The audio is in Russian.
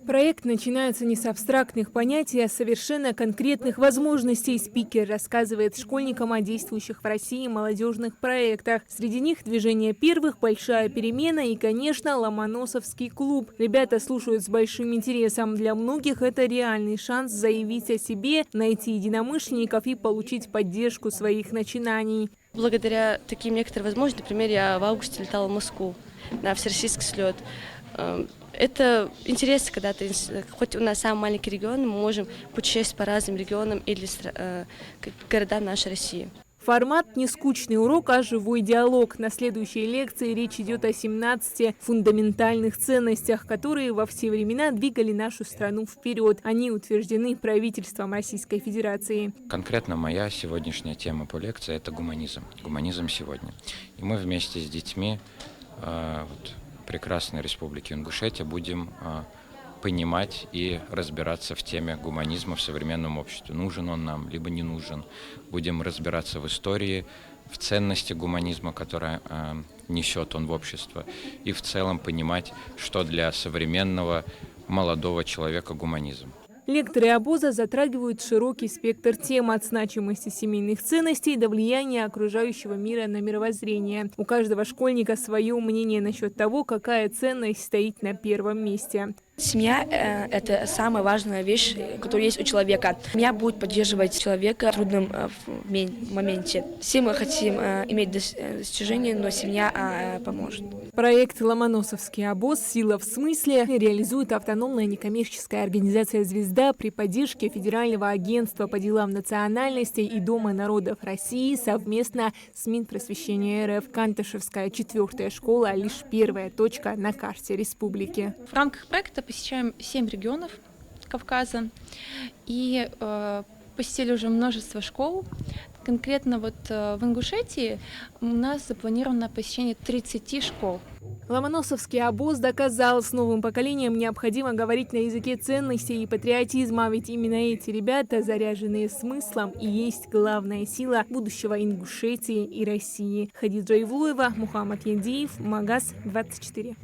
Проект начинается не с абстрактных понятий, а с совершенно конкретных возможностей. Спикер рассказывает школьникам о действующих в России молодежных проектах. Среди них «Движение первых», «Большая перемена» и, конечно, «Ломоносовский клуб». Ребята слушают с большим интересом. Для многих это реальный шанс заявить о себе, найти единомышленников и получить поддержку своих начинаний. Благодаря таким некоторым возможностям, например, я в августе летала в Москву на всероссийский слет. Это интересно, когда ты, хоть у нас самый маленький регион, мы можем путешествовать по разным регионам или городам нашей России. Формат не скучный урок, а живой диалог. На следующей лекции речь идет о 17 фундаментальных ценностях, которые во все времена двигали нашу страну вперед. Они утверждены правительством Российской Федерации. Конкретно моя сегодняшняя тема по лекции – это гуманизм. Гуманизм сегодня. И мы вместе с детьми прекрасной Республики Ингушетия будем понимать и разбираться в теме гуманизма в современном обществе. Нужен он нам, либо не нужен. Будем разбираться в истории, в ценности гуманизма, которая несет он в общество. И в целом понимать, что для современного молодого человека гуманизм. Лекторы обоза затрагивают широкий спектр тем от значимости семейных ценностей до влияния окружающего мира на мировоззрение. У каждого школьника свое мнение насчет того, какая ценность стоит на первом месте. Семья – это самая важная вещь, которая есть у человека. Семья будет поддерживать человека в трудном моменте. Все мы хотим иметь достижения, но семья поможет. Проект «Ломоносовский обоз. Сила в смысле» реализует автономная некоммерческая организация «Звезда» при поддержке Федерального агентства по делам национальностей и Дома народов России совместно с Минпросвещения РФ. Кантышевская 4-я школа – лишь первая точка на карте республики. В рамках проекта посещаем 7 регионов Кавказа и посетили уже множество школ. Конкретно в Ингушетии у нас запланировано посещение 30 школ. Ломоносовский обоз доказал, с новым поколением необходимо говорить на языке ценностей и патриотизма, ведь именно эти ребята, заряженные смыслом, и есть главная сила будущего Ингушетии и России. Хадиджа Ивлуева, Мухаммад Ядиев, Магаз 24.